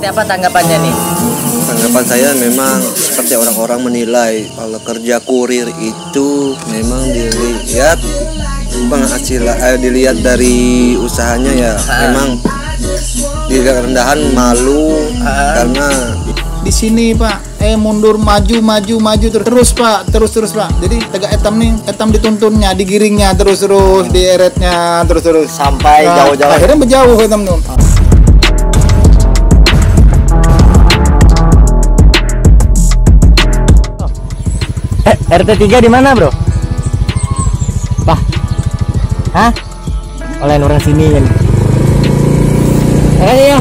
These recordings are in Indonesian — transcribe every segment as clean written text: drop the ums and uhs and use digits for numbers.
Seperti apa tanggapannya nih? Tanggapan saya memang seperti orang-orang menilai kalau kerja kurir itu memang dilihat dari usahanya ya. Memang dilihat rendahan, malu karena di sini Pak mundur maju terus Pak, terus Pak. Jadi tegak etam dituntunnya, digiringnya terus dieretnya terus sampai jauh-jauh. Akhirnya berjauh etam tuh. RT 3 di mana, Bro? Bah. Hah? Oleh orang sini kan. Ayo.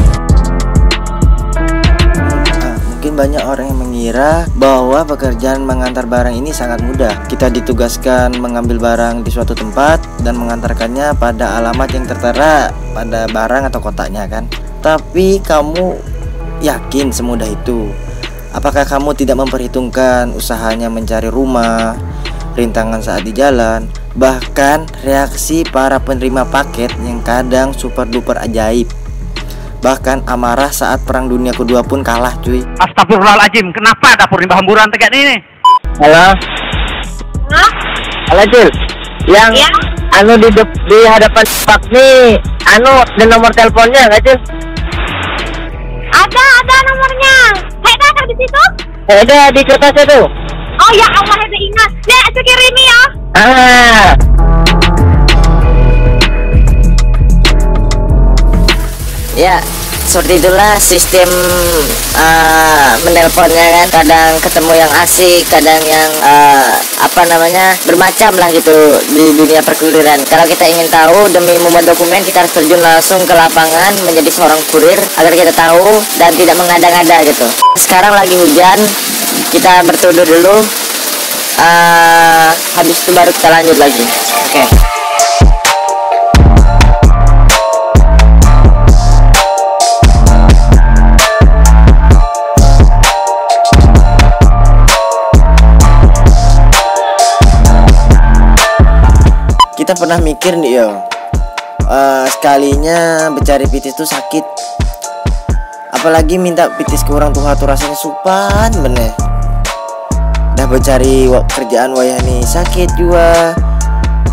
Mungkin banyak orang yang mengira bahwa pekerjaan mengantar barang ini sangat mudah. Kita ditugaskan mengambil barang di suatu tempat dan mengantarkannya pada alamat yang tertera pada barang atau kotaknya kan. Tapi kamu yakin semudah itu? Apakah kamu tidak memperhitungkan usahanya mencari rumah, rintangan saat di jalan, bahkan reaksi para penerima paket yang kadang super duper ajaib. Bahkan amarah saat perang dunia kedua pun kalah cuy. Astagfirullahaladzim, kenapa dapur di hamburan tegak ini? Halo. Hah? Halo, Cil. Yang Ya? di hadapan Pak nih, ada nomor teleponnya nggak, Cil? Ada nomornya. Ada di situ? Ada di kertasnya tuh. Oh ya Allah, ada ingat. Nek, aku kirimi ya. Ya, seperti itulah sistem menelponnya kan. Kadang ketemu yang asik, kadang yang bermacam lah gitu di dunia perkuriran. Kalau kita ingin tahu demi membuat dokumen, kita harus terjun langsung ke lapangan menjadi seorang kurir agar kita tahu dan tidak mengada-ngada gitu. Sekarang lagi hujan, kita berteduh dulu. Habis itu baru kita lanjut lagi. Oke. Kita pernah mikir nih yo, sekalinya mencari pitis tuh sakit. Apalagi minta pitis ke orang tua tuh rasanya supan bener. Dah mencari kerjaan wayah nih sakit juga.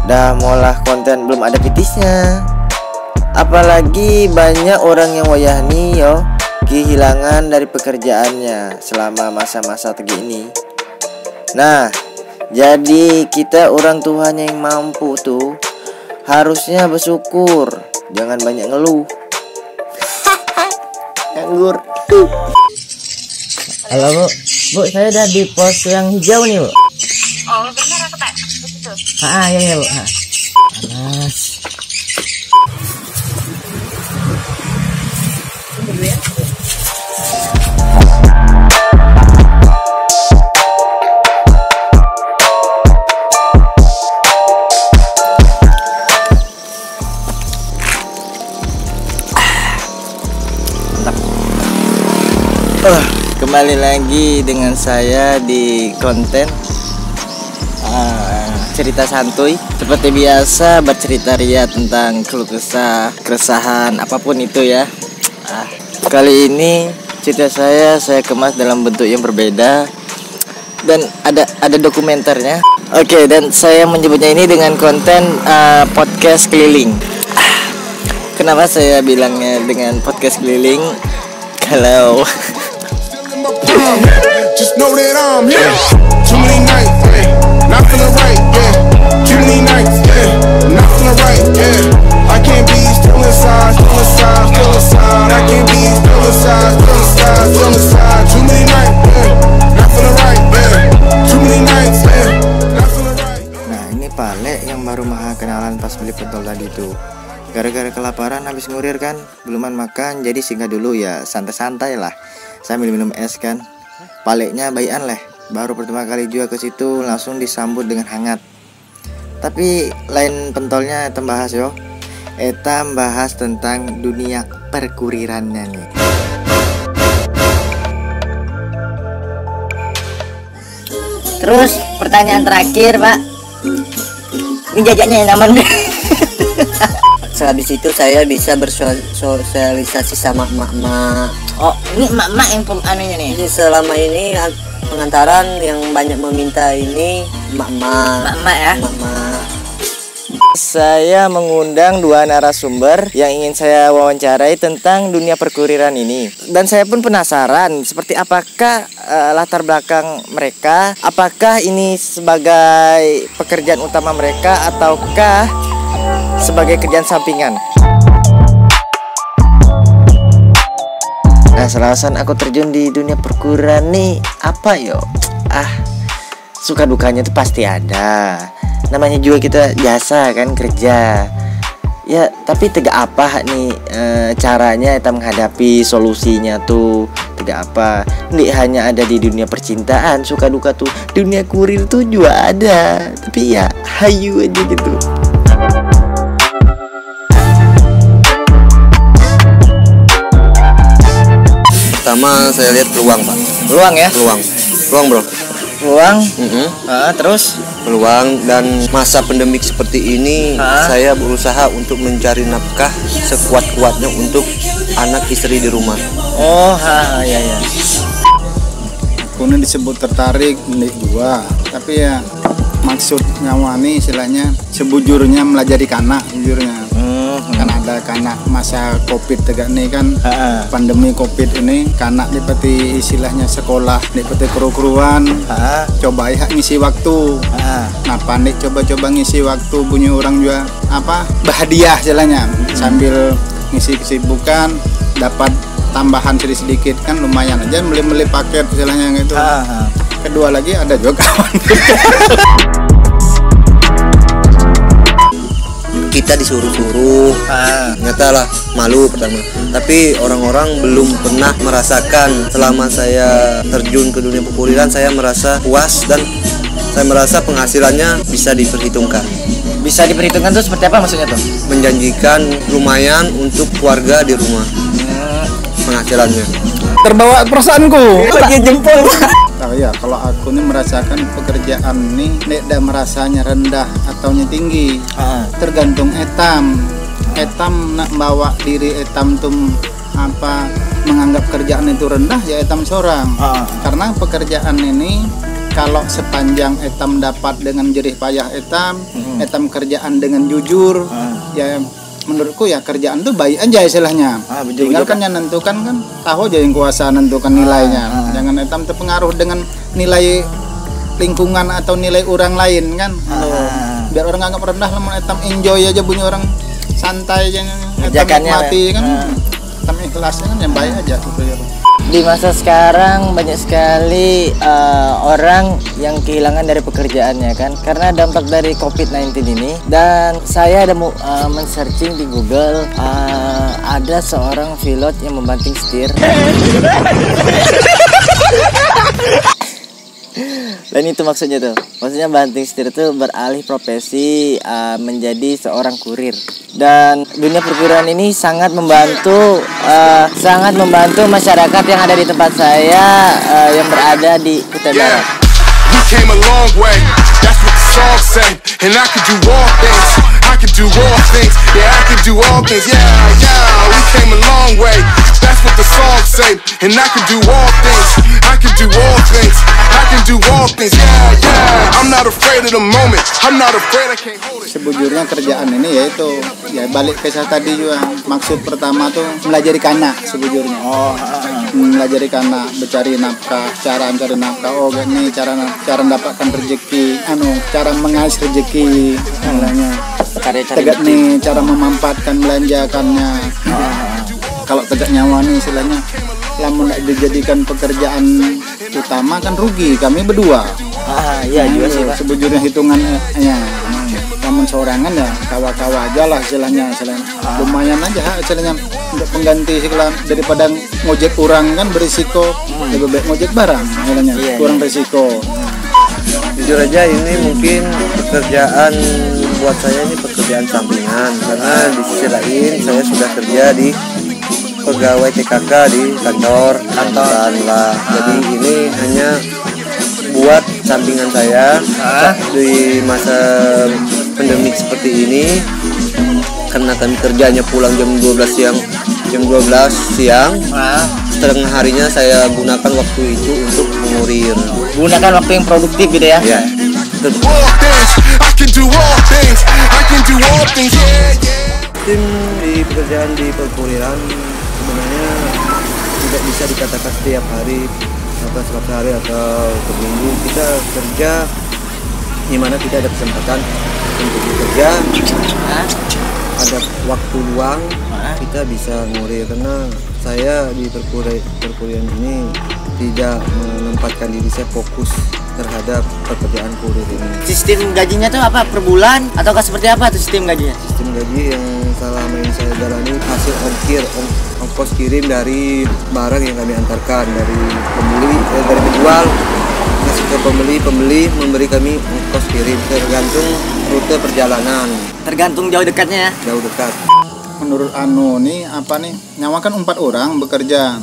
Dah molah konten belum ada pitisnya. Apalagi banyak orang yang wayah nih yo kehilangan dari pekerjaannya selama masa-masa begini. Nah, jadi kita orang tuanya yang mampu tuh harusnya bersyukur, jangan banyak ngeluh. Nganggur. Halo Bu, saya udah di pos yang hijau nih Bu. Oh benar aku tak di situ. Ya Bu. Panas. Kembali lagi dengan saya di konten cerita santuy. Seperti biasa bercerita ria tentang keluh kesah, keresahan apapun itu ya. Kali ini cerita saya kemas dalam bentuk yang berbeda dan ada dokumenternya. Oke, dan saya menyebutnya ini dengan konten podcast keliling. Kenapa saya bilangnya dengan podcast keliling? Kalau just know that I'm here. Too many nights, yeah, not feeling right, yeah. Too many nights, yeah, not feeling right, yeah. I can't be still inside. I can't be still inside. Too many nights, yeah, not feeling right, yeah. Too many nights, yeah, not feeling right. Nah, ini Pale yang baru maha kenalan pas beli pentol tadi tuh. Gara-gara kelaparan habis ngurir kan, beluman makan, jadi singgah dulu ya, santai-santai lah. Sambil minum es kan. Paleknya bayian lah. Baru pertama kali juga ke situ langsung disambut dengan hangat. Tapi lain pentolnya etam bahas yo. Etam bahas tentang dunia perkurirannya nih. Terus pertanyaan terakhir Pak, ini jajaknya yang aman. habis itu saya bisa bersosialisasi sama emak-emak. Oh, ini emak-emak yang anunya nih. Jadi selama ini pengantaran yang banyak meminta ini emak-emak. Emak-emak ya. Emak-emak. Saya mengundang 2 narasumber yang ingin saya wawancarai tentang dunia perkuriran ini. Dan saya pun penasaran seperti apakah latar belakang mereka. Apakah ini sebagai pekerjaan utama mereka ataukah sebagai kerjaan sampingan. Nah, alasan aku terjun di dunia perkuriran nih apa yo? Suka dukanya tuh pasti ada. Namanya juga kita jasa kan, kerja. Ya, tapi tegak apa nih caranya kita menghadapi solusinya tuh? Tegak apa? Nggak hanya ada di dunia percintaan, suka duka tuh. Dunia kurir tuh juga ada. Tapi ya hayu aja gitu. Pertama saya lihat peluang, Pak. Peluang ya? Peluang, Bro. Peluang. Terus Peluang dan masa pandemik seperti ini saya berusaha untuk mencari nafkah sekuat-kuatnya untuk anak istri di rumah. Ya. Aku ini disebut tertarik milik gua, tapi ya maksud nyawani istilahnya sebujurnya melajari kanak jujurnya. Kan ada kanak masa covid tegak nih kan, pandemi covid ini kanak dipeti istilahnya sekolah dipeti kru-kruan, coba ya ngisi waktu. Nah panik coba-coba ngisi waktu bunyi orang juga bahadiah istilahnya sambil ngisi kesibukan dapat tambahan sedikit kan lumayan aja beli paket istilahnya gitu. Kedua lagi ada juga kawan kita disuruh-suruh, nyatalah malu pertama. Tapi orang-orang belum pernah merasakan. Selama saya terjun ke dunia perkuriran, saya merasa puas dan saya merasa penghasilannya bisa diperhitungkan. Bisa diperhitungkan tuh seperti apa maksudnya tuh? Menjanjikan lumayan untuk keluarga di rumah. Penghasilannya. terbawa perasaanku. Pakai jempol. Ya kalau aku nih merasakan pekerjaan nih tidak merasanya rendah ataunya tinggi, tergantung etam nak bawa diri etam tuh menganggap kerjaan itu rendah ya etam seorang. Karena pekerjaan ini kalau sepanjang etam dapat dengan jerih payah etam kerjaan dengan jujur, ya menurutku ya kerjaan tuh baik aja istilahnya. Tinggal kan yang nentukan kan tahu aja yang kuasa nentukan nilainya. Jangan etam terpengaruh dengan nilai lingkungan atau nilai orang lain kan. Biar orang nganggap rendah, namun etam enjoy aja bunyi orang santai aja etam nikmati kan. Etam ikhlasnya kan yang baik aja gitu ya. Di masa sekarang banyak sekali orang yang kehilangan dari pekerjaannya kan karena dampak dari COVID-19 ini. Dan saya ada men-searching di Google, ada seorang pilot yang membanting setir. Dan itu maksudnya tuh, maksudnya banting setir itu beralih profesi menjadi seorang kurir. Dan dunia perkuriran ini sangat membantu masyarakat yang ada di tempat saya yang berada di Kutai Barat. We came a long way, that's what the song say. And I can do all things, I can do all things. Yeah, I can do all things, yeah. We came a long way, that's what the song say. And I can do all things, I can do all things. I can do all things, yeah. I'm not afraid of the moment, I'm not afraid I can't hold it. Sebujurnya kerjaan ini yaitu ya balik ke saya tadi juga, maksud pertama tuh melajari kanak sebujurnya. Melajari kanak, mencari nafkah, cara mencari nafkah. Gini cara mendapatkan rezeki, cara mengais rezeki, tegak nih cara memanfaatkan belanjakannya. Kalau tegak nyawa nih istilahnya, lamun tidak dijadikan pekerjaan utama kan rugi kami berdua. Iya juga sih Pak. Sebujurnya hitungannya namun seorangan ya kawa-kawa aja lah istilahnya lumayan aja istilahnya untuk pengganti daripada ngojek orang kan berisiko, lebih baik ngojek barang istilahnya kurang risiko. Jujur aja ini mungkin pekerjaan buat saya ini pekerjaan sampingan karena di sisi lain saya sudah kerja di pegawai TKK di kantor lah. Jadi ini hanya buat sampingan saya di masa pandemik seperti ini. karena kami kerjanya pulang jam 12 siang. Setengah harinya saya gunakan waktu itu untuk mengurir. Gunakan waktu yang produktif gitu ya. Ya. Tim di pekerjaan di perkuriran sebenarnya tidak bisa dikatakan setiap hari atau setiap hari atau per minggu. Kita kerja di mana kita ada kesempatan untuk bekerja, ada waktu luang, kita bisa ngurir. Karena saya di perkurian ini tidak menempatkan diri saya fokus terhadap pekerjaan kurir ini. Sistem gajinya tuh apa? Per bulan ataukah seperti apa tuh sistem gajinya? Sistem gaji yang selama ini saya jalani hasil ongkos kirim dari barang yang kami antarkan dari penjual masih ke pembeli memberi kami ongkos kirim tergantung rute perjalanan. Tergantung jauh dekatnya ya. Jauh dekat. Menurut nih apa nih, nyawa kan 4 orang bekerja,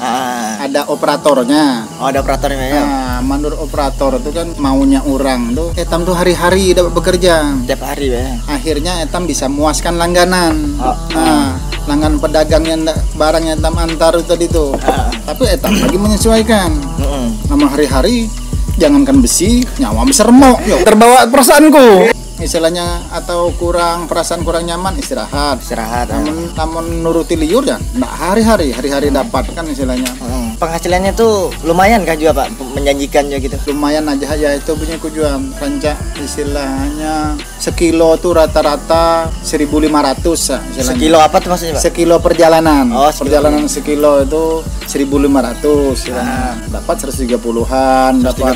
ada operatornya. Oh, ada operatornya ya. Menurut operator itu kan maunya orang tuh etam tuh hari-hari dapat bekerja Tiap hari ya. Akhirnya etam bisa muaskan langganan. Langganan pedagang yang barang yang etam antar tadi tuh. Tapi etam lagi menyesuaikan. Nama hari-hari jangankan besi, nyawa bisa remuk. Terbawa perasaanku. Istilahnya atau perasaan kurang nyaman, istirahat. Namun nuruti liur ya enggak hari-hari dapat kan istilahnya. Penghasilannya tuh lumayan kan juga Pak, menjanjikan juga gitu. Lumayan aja ya, itu punya juga rancak istilahnya sekilo tuh rata-rata 1.500 ya, istilahnya. Sekilo apa tuh maksudnya Pak? Sekilo perjalanan. Perjalanan sekilo itu 1.500 istilahnya. Dapat 130-an, dapat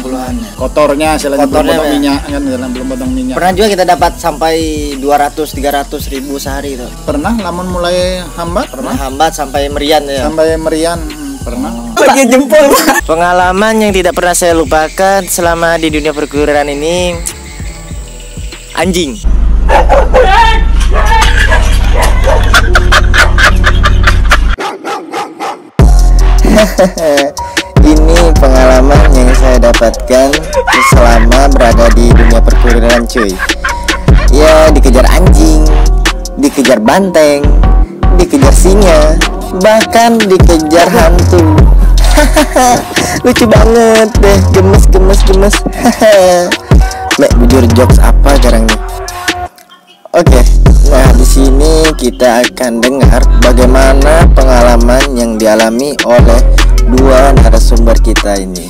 kotornya istilahnya, belum potong minyak kan, belum potong minyak. Pernah juga kita dapat sampai 200-300 ribu sehari itu. Pernah lamun mulai hambat? Pernah hambat sampai merian ya. Sampai merian pernah. Pakai jempol. Pengalaman yang tidak pernah saya lupakan selama di dunia perkuriran ini, anjing. Ini pengalaman yang saya dapatkan selama berada di dunia perkuriran cuy. Ya, dikejar anjing, dikejar banteng, dikejar singa, bahkan dikejar hantu. Lucu banget deh, gemes. Mek bujur jokes apa sekarang nih? Oke, nah di sini kita akan dengar bagaimana pengalaman yang dialami oleh dua narasumber kita ini.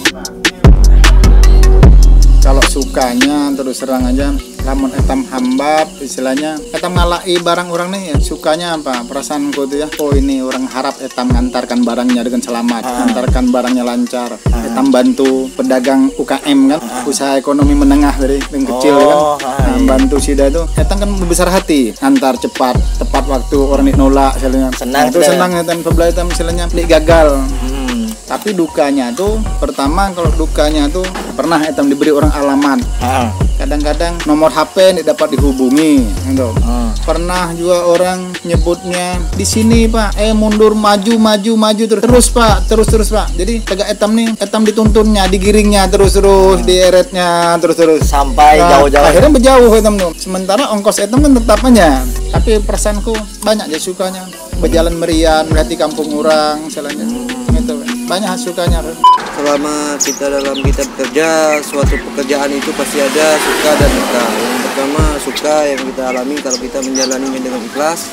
Kalau sukanya terus serang aja, lamun etam hambat istilahnya etam ngalai barang orang nih ya, sukanya apa perasaanku tuh ya, oh ini orang harap etam ngantarkan barangnya dengan selamat, ngantarkan barangnya lancar, etam bantu pedagang UKM kan, usaha ekonomi menengah dari yang kecil kan, bantu sida itu etam kan besar hati, antar cepat tepat waktu, orang nolak istilahnya senang itu senang etam sebelah etam istilahnya gagal. Tapi dukanya tuh, pertama kalau dukanya tuh pernah etam diberi orang alamat. Kadang-kadang nomor HP tidak dapat dihubungi gitu. Pernah juga orang nyebutnya di sini Pak, mundur maju terus Pak. Jadi tegak etam nih, etam dituntunnya, digiringnya terus dieretnya terus sampai jauh-jauh. Akhirnya berjauh etam tuh. Sementara ongkos etam kan tetap aja. Tapi perasaanku banyak aja sukanya. Berjalan merian, melihat di kampung orang misalnya. Gitu. Banyak sukanya. Selama kita bekerja, suatu pekerjaan itu pasti ada suka dan duka. Yang pertama suka yang kita alami kalau kita menjalaninya dengan ikhlas,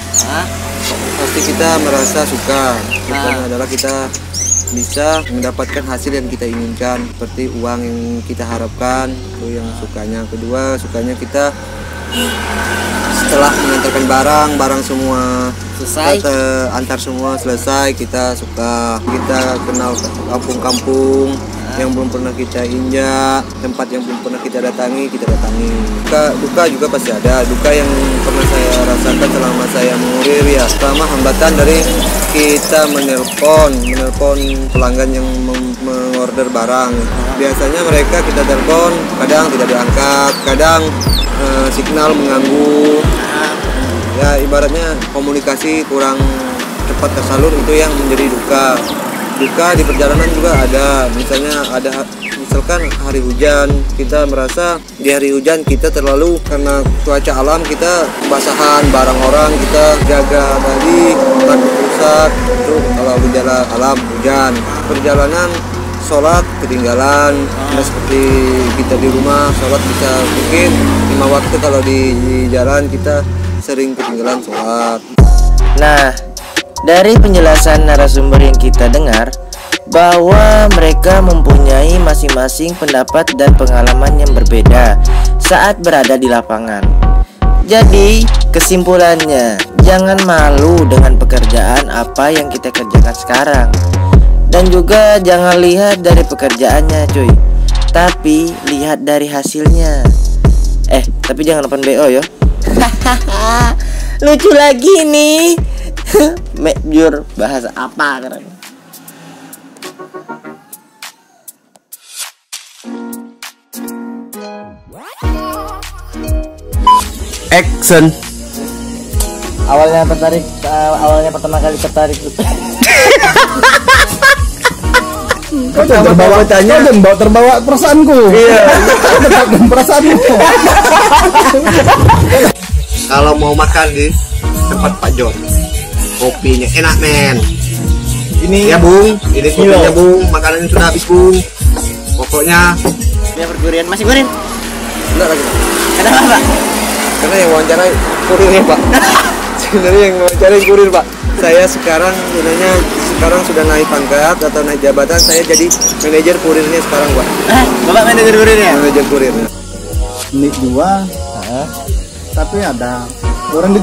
pasti kita merasa suka. Sukanya adalah kita bisa mendapatkan hasil yang kita inginkan, seperti uang yang kita harapkan, itu yang sukanya. Kedua sukanya kita setelah mengantarkan barang semua selesai, antar semua selesai, kita suka, kita kenal kampung-kampung yang belum pernah kita injak, tempat yang belum pernah kita datangi. Duka juga pasti ada. Duka yang pernah saya rasakan selama saya mengurir ya, pertama hambatan dari kita menelpon pelanggan yang mengorder barang. Biasanya mereka kita telepon, kadang tidak diangkat, kadang signal mengganggu. Ya ibaratnya komunikasi kurang cepat tersalur, itu yang menjadi duka. Duka di perjalanan juga ada, misalnya misalkan hari hujan, kita merasa di hari hujan kita terlalu karena cuaca alam kita basahan barang orang, kita jaga tadi takut rusak. Itu kalau gejala alam hujan, perjalanan sholat ketinggalan, nah, seperti kita di rumah sholat bisa mungkin 5 waktu, kalau di jalan kita sering ketinggalan sholat. Nah, dari penjelasan narasumber yang kita dengar, bahwa mereka mempunyai masing-masing pendapat dan pengalaman yang berbeda saat berada di lapangan. Jadi, kesimpulannya, jangan malu dengan pekerjaan apa yang kita kerjakan sekarang. Dan juga jangan lihat dari pekerjaannya cuy, tapi lihat dari hasilnya. Tapi jangan open BO yo. Lucu lagi nih. Mejur bahasa apa keren. Action. Awalnya pertama kali tertarik. Kau terbawa perasaanku. Iya. Tetapkan perasaanmu. Kalau mau makan di tempat Pak John, kopinya enak men. Ini ya Bung, ini kopinya Bung, makanannya sudah habis Bung. Pokoknya Dia bergurin, masih gurin? enggak lagi Pak. Kenapa Pak? Karena yang wawancarai kurirnya Pak. Sebenarnya yang wawancarai kurir Pak. Saya sekarang sebenarnya sudah naik pangkat atau naik jabatan, saya jadi manajer kurirnya sekarang Pak. Bapak manajer kurirnya? Manajer kurirnya. Ini 2. Tapi ada orang di